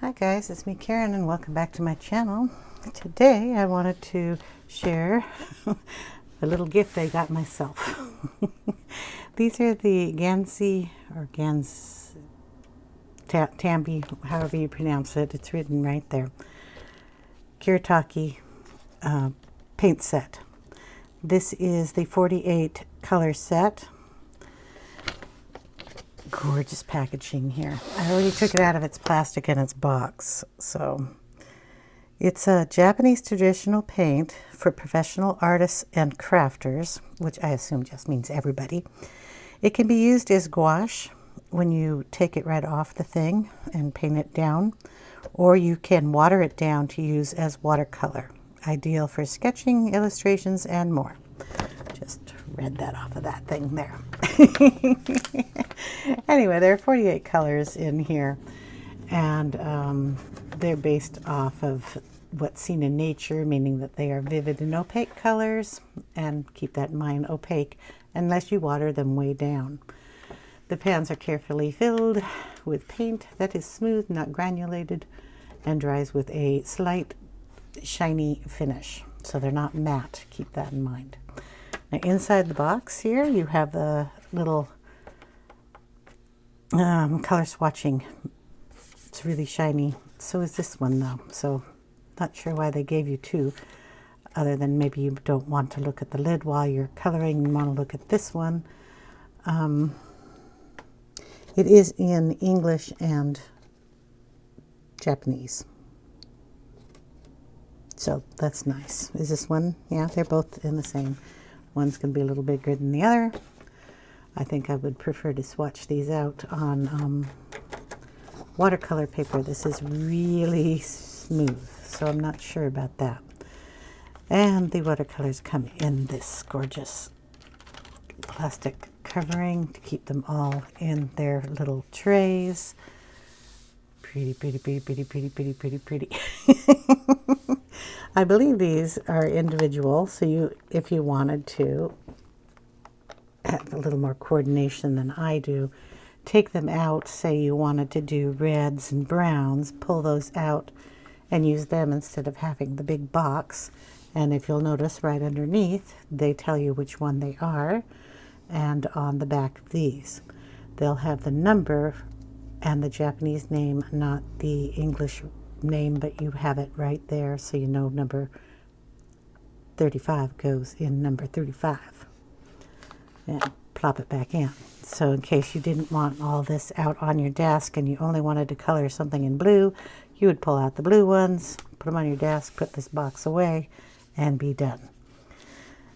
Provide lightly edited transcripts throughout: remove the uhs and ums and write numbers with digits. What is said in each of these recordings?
Hi guys, it's me Karen and welcome back to my channel. Today I wanted to share a little gift I got myself. These are the Gansai Tambi, however you pronounce it. It's written right there. Kiritaki paint set. This is the 48 color set. Gorgeous packaging here. I already took it out of its plastic and its box. So it's a Japanese traditional paint for professional artists and crafters, which I assume just means everybody. It can be used as gouache when you take it right off the thing and paint it down, or you can water it down to use as watercolor. Ideal for sketching, illustrations, and more. Just read that off of that thing there. Anyway, there are 48 colors in here, and they're based off of what's seen in nature, meaning that they are vivid and opaque colors, and keep that in mind, opaque, unless you water them way down. The pans are carefully filled with paint that is smooth, not granulated, and dries with a slight shiny finish, so they're not matte. Keep that in mind. Now inside the box here you have the little color swatching. It's really shiny. So is this one though, so not sure why they gave you two, other than maybe you don't want to look at the lid while you're coloring and want to look at this one. It is in English and Japanese, so that's nice. Is this one? Yeah, they're both in the same. One's going to be a little bigger than the other. I think I would prefer to swatch these out on watercolor paper. This is really smooth, so I'm not sure about that. And the watercolors come in this gorgeous plastic covering to keep them all in their little trays. Pretty, pretty, pretty, pretty, pretty, pretty, pretty, pretty. I believe these are individual, so if you wanted to have a little more coordination than I do, take them out. Say you wanted to do reds and browns, pull those out and use them instead of having the big box. And if you'll notice right underneath, they tell you which one they are. And on the back of these, they'll have the number and the Japanese name, not the English name, but you have it right there, so you know number 35 goes in number 35. And plop it back in. So in case you didn't want all this out on your desk and you only wanted to color something in blue, you would pull out the blue ones, put them on your desk, put this box away, and be done.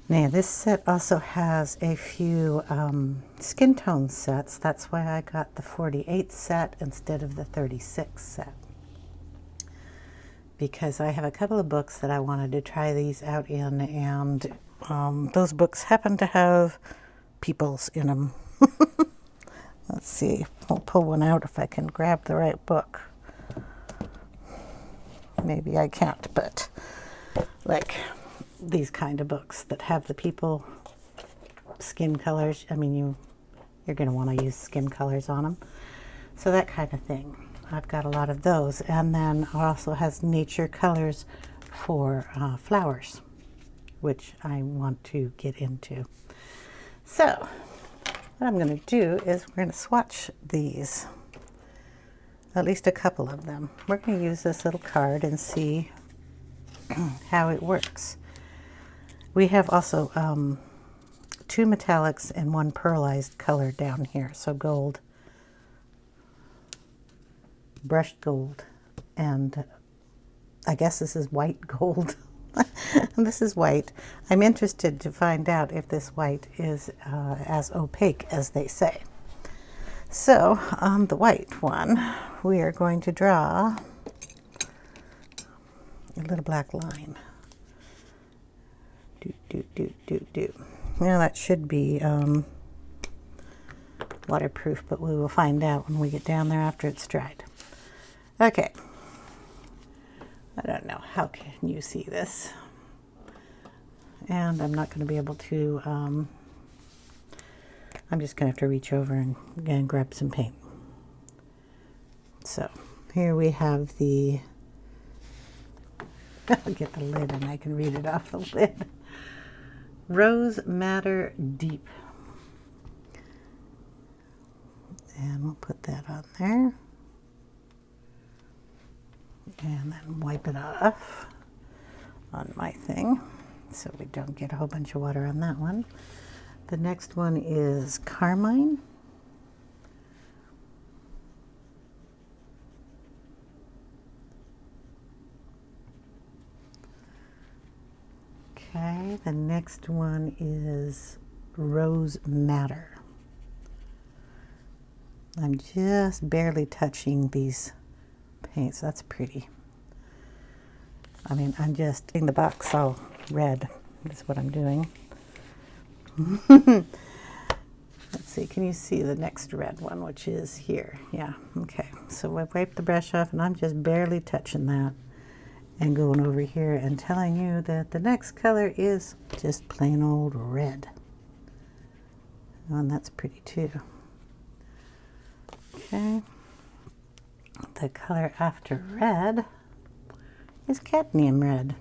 Now this set also has a few skin tone sets. That's why I got the 48 set instead of the 36 set. Because I have a couple of books that I wanted to try these out in, and those books happen to have peoples in them. Let's see, I'll pull one out if I can grab the right book. Maybe I can't, but like these kind of books that have the people skin colors, I mean you're going to want to use skin colors on them, so that kind of thing. I've got a lot of those, and then also has nature colors for flowers, which I want to get into. So what I'm going to do is we're going to swatch these, at least a couple of them. We're going to use this little card and see how it works. We have also 2 metallics and 1 pearlized color down here, so gold, brushed gold, and I guess this is white gold. This is white. I'm interested to find out if this white is as opaque as they say. So on the white one, we are going to draw a little black line. Now that should be waterproof, but we will find out when we get down there after it's dried. Okay, I don't know, how can you see this? And I'm not going to be able to, I'm just going to have to reach over and grab some paint. So here we have the, I'll get the lid and I can read it off the lid. Rose Madder Deep. And we'll put that on there. And then wipe it off on my thing so we don't get a whole bunch of water on that one. The next one is Carmine. Okay, the next one is Rose Madder. I'm just barely touching these paints. That's pretty. I mean, I'm just in the box all red. That's what I'm doing. Let's see, can you see the next red one, which is here? Yeah, okay. So I've wiped the brush off and I'm just barely touching that and going over here and telling you that the next color is just plain old red. Oh, and that's pretty too. Okay. The color after red is Cadmium Red.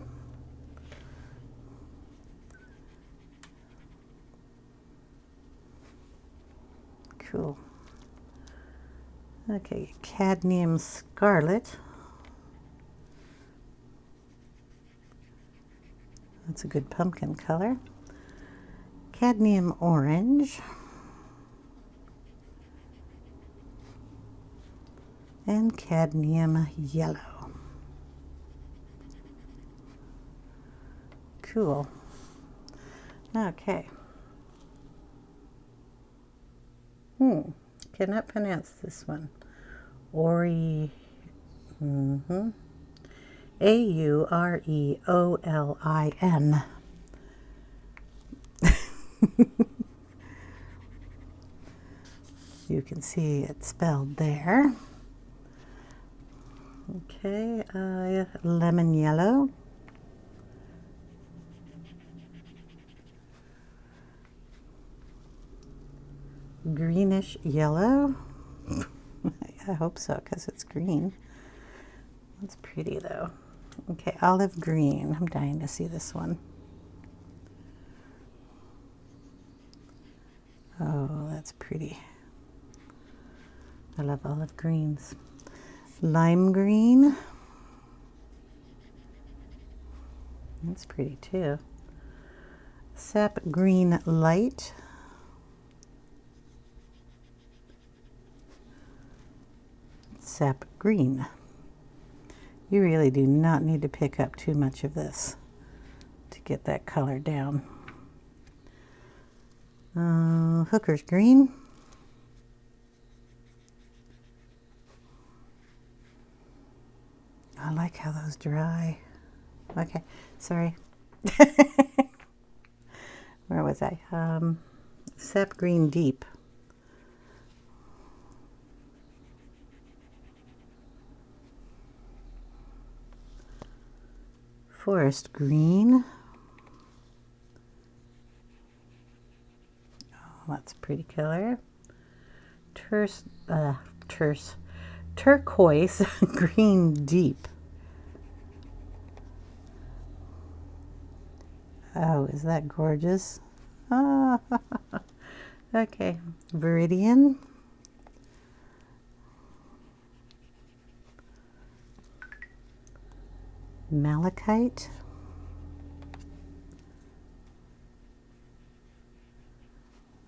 Cool. Okay, Cadmium Scarlet. That's a good pumpkin color. Cadmium Orange. And Cadmium Yellow. Cool. Okay. Cannot pronounce this one. Aureolin. Aureolin. You can see it spelled there. Okay, lemon yellow. Greenish yellow. I hope so, because it's green. That's pretty though. Okay, olive green. I'm dying to see this one. Oh, that's pretty. I love olive greens. Lime green. That's pretty too. Sap Green Light. Sap Green. You really do not need to pick up too much of this to get that color down. Hooker's Green. I like how those dry. Okay, sorry. Where was I? Sap Green Deep. Forest Green. Oh, that's a pretty color. Turquoise Green Deep. Oh, is that gorgeous? Ah, okay, Viridian. Malachite.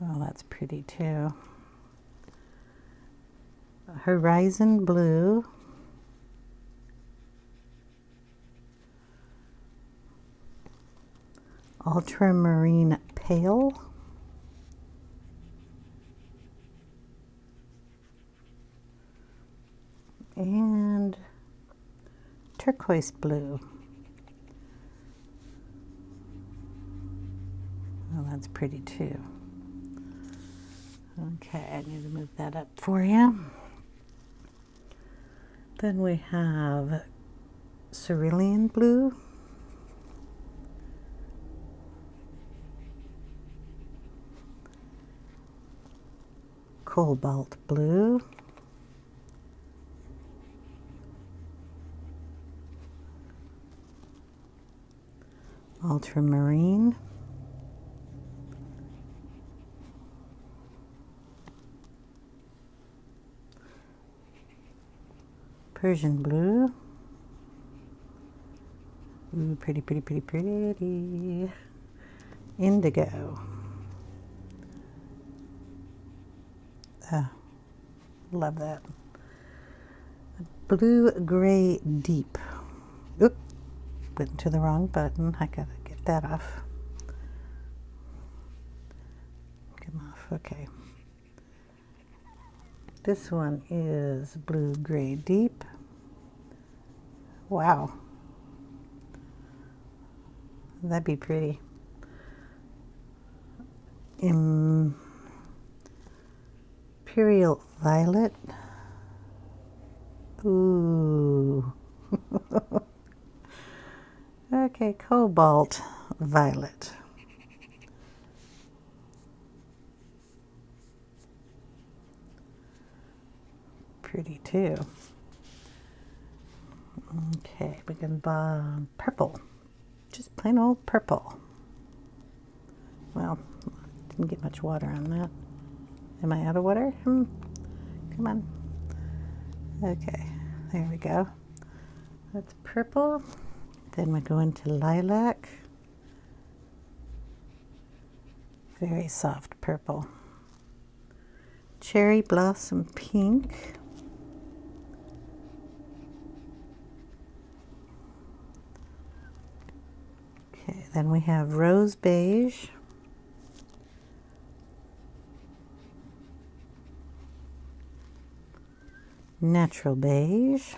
Oh, that's pretty too. Horizon Blue. Ultramarine Pale. And Turquoise Blue. Oh, that's pretty too. Okay, I need to move that up for you. Then we have Cerulean Blue. Cobalt Blue. ultramarine, Persian blue, ooh, pretty, pretty, pretty, pretty, indigo, love that, blue gray deep, oop, went to the wrong button, I gotta get that off, come off, okay. This one is blue gray deep. Wow. That'd be pretty. Imperial Violet. Ooh. Okay, Cobalt Violet. Pretty too. Okay, we can buy purple. Just plain old purple. Well, didn't get much water on that. Am I out of water? Come on. Okay, there we go. That's purple. Then we go into lilac. Very soft purple. Cherry blossom pink. Okay, then we have rose beige. Natural beige.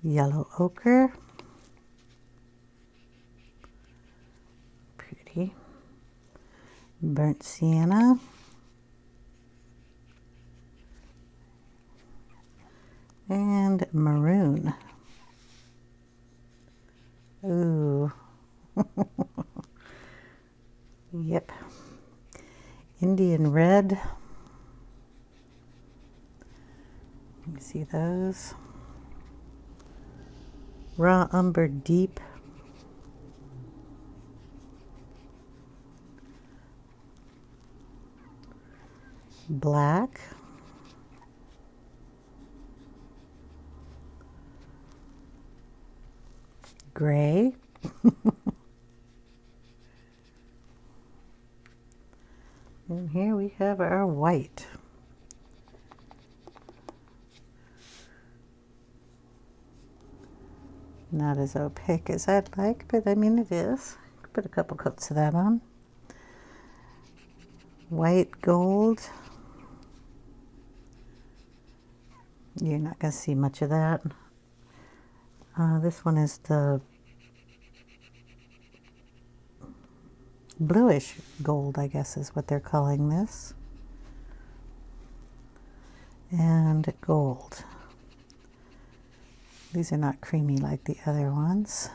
Yellow ochre. Pretty. Burnt sienna. And maroon. Ooh. Yep. Indian red. Let me see those. Raw umber deep. Black. Gray. And here we have our white. Not as opaque as I'd like, but I mean it is. Put a couple coats of that on. White gold. You're not going to see much of that. This one is the bluish gold, I guess is what they're calling this. And gold. These are not creamy like the other ones.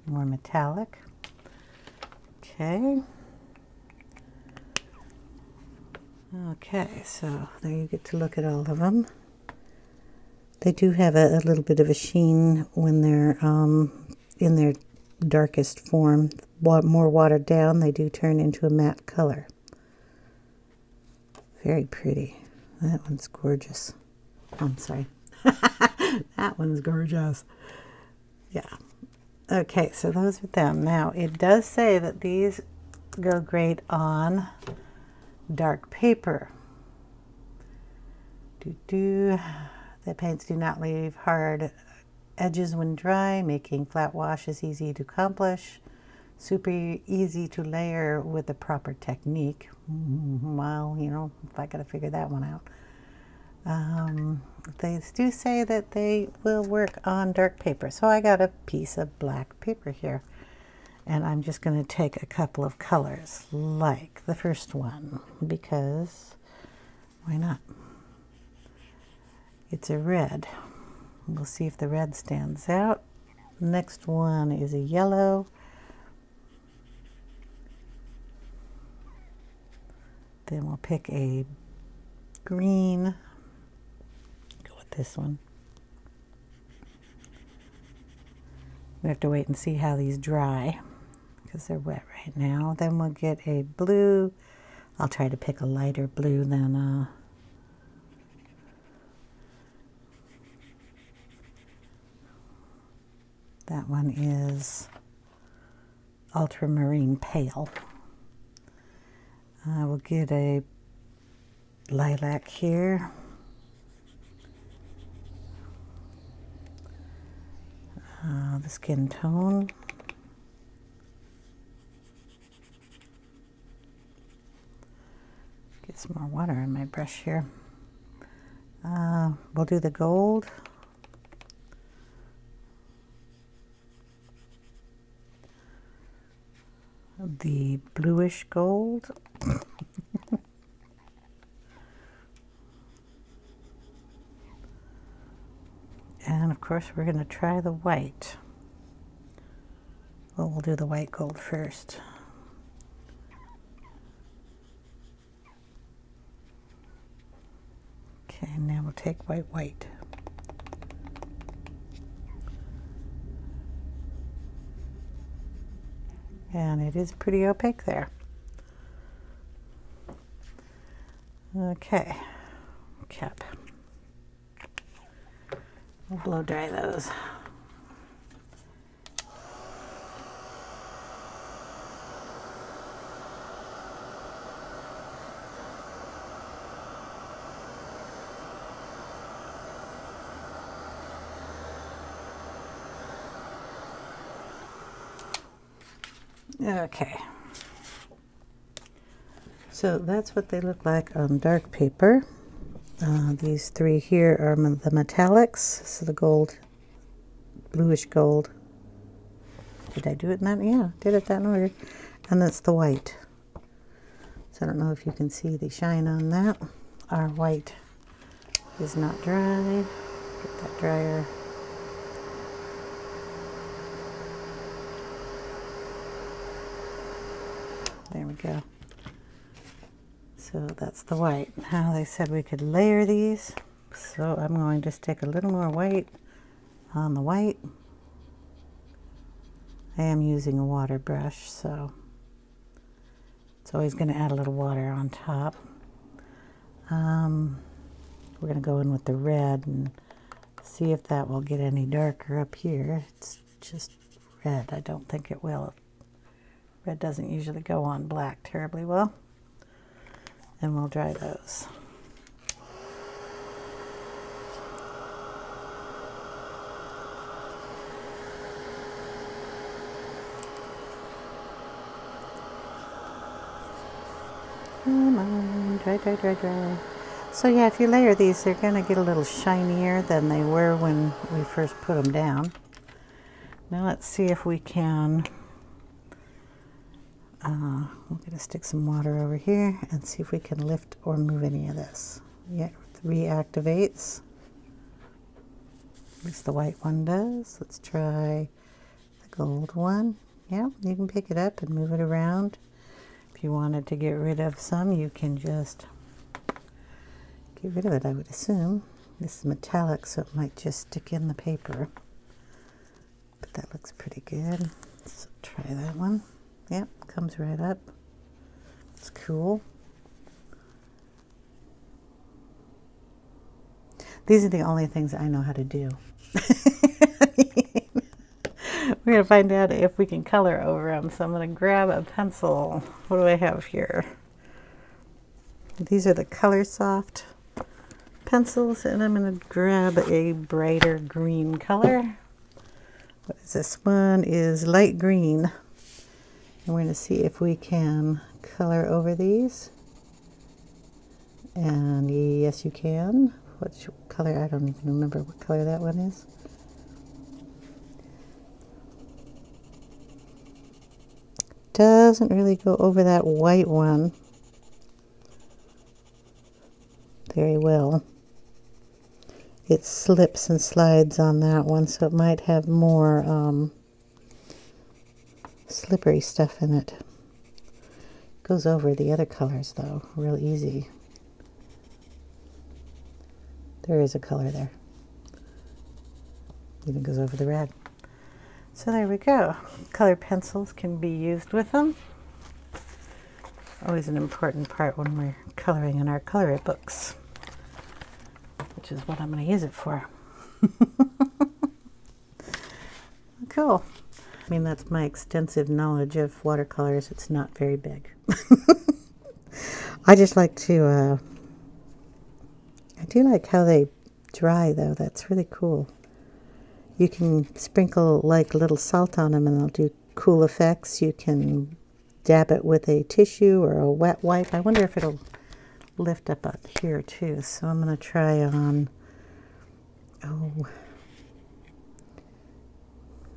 More metallic. Okay. Okay, so there you get to look at all of them. They do have a little bit of a sheen when they're in their darkest form. More watered down, they do turn into a matte color. Very pretty. That one's gorgeous. I'm sorry. That one's gorgeous. Yeah. Okay, so those are them. Now, it does say that these go great on dark paper. The paints do not leave hard edges when dry, making flat washes easy to accomplish. Super easy to layer with the proper technique. Well, you know, if I gotta figure that one out. They do say that they will work on dark paper. So I got a piece of black paper here. And I'm just going to take a couple of colors, like the first one, because why not? It's a red. We'll see if the red stands out. Next one is a yellow. Then we'll pick a green. Go with this one. We have to wait and see how these dry because they're wet right now. Then we'll get a blue. I'll try to pick a lighter blue than that one is ultramarine pale. We'll get a lilac here. The skin tone. Get some more water in my brush here. We'll do the gold. The bluish gold. And of course we're going to try the white. Well, we'll do the white gold first. Okay, now we'll take white. And it is pretty opaque there. Okay, cap. We'll blow dry those. Okay, so that's what they look like on dark paper. These three here are the metallics, so the gold, bluish gold. Did I do it in that? Yeah, did it that in order. And that's the white. So I don't know if you can see the shine on that. Our white is not dry. Get that drier. There we go. So that's the white. Now they said we could layer these. So I'm going to stick a little more white on the white. I am using a water brush, so it's always going to add a little water on top. We're going to go in with the red and see if that will get any darker up here. It's just red. I don't think it will. Red doesn't usually go on black terribly well. And we'll dry those. Come on, dry, dry, dry, dry. So yeah, if you layer these, they're going to get a little shinier than they were when we first put them down. Now let's see if we can, we're going to stick some water over here and see if we can lift or move any of this. Yeah, it reactivates. At least the white one does. Let's try the gold one. Yeah, you can pick it up and move it around. If you wanted to get rid of some, you can just get rid of it, I would assume. This is metallic, so it might just stick in the paper. But that looks pretty good. So try that one. Yep, comes right up. It's cool. These are the only things I know how to do. We're going to find out if we can color over them. So I'm going to grab a pencil. What do I have here? These are the Color Soft pencils, and I'm going to grab a brighter green color. What is this one? Is light green. And we're going to see if we can color over these. And yes, you can. What color? I don't even remember what color that one is. Doesn't really go over that white one very well. It slips and slides on that one, so it might have more slippery stuff in it. Goes over the other colors though, real easy. There is a color there. Even goes over the red. So there we go. Color pencils can be used with them. Always an important part when we're coloring in our color books, which is what I'm going to use it for. Cool. I mean, that's my extensive knowledge of watercolors. It's not very big. I just like to, I do like how they dry though. That's really cool. You can sprinkle like a little salt on them and they'll do cool effects. You can dab it with a tissue or a wet wipe. I wonder if it'll lift up here too. So I'm going to try on,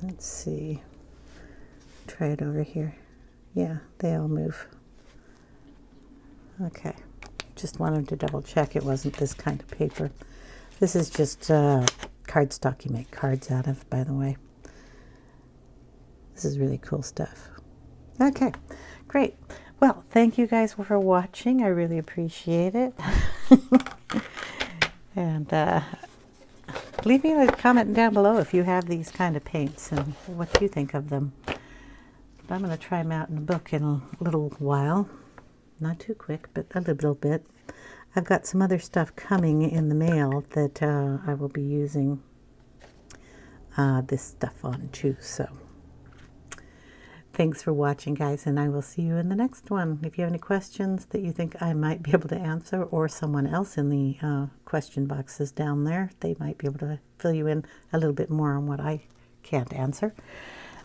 let's see. Try it over here. Yeah, they all move. Okay. Just wanted to double check it wasn't this kind of paper. This is just cardstock you make cards out of, by the way. This is really cool stuff. Okay, great. Well, thank you guys for watching. I really appreciate it. And leave me a comment down below if you have these kind of paints and what you think of them. I'm going to try them out in a book in a little while. Not too quick, but a little bit. I've got some other stuff coming in the mail that I will be using this stuff on too. So thanks for watching, guys, and I will see you in the next one. If you have any questions that you think I might be able to answer, or someone else in the question boxes down there, they might be able to fill you in a little bit more on what I can't answer.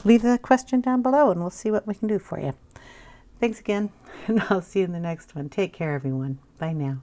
Leave a question down below and we'll see what we can do for you. Thanks again, and I'll see you in the next one. Take care, everyone. Bye now.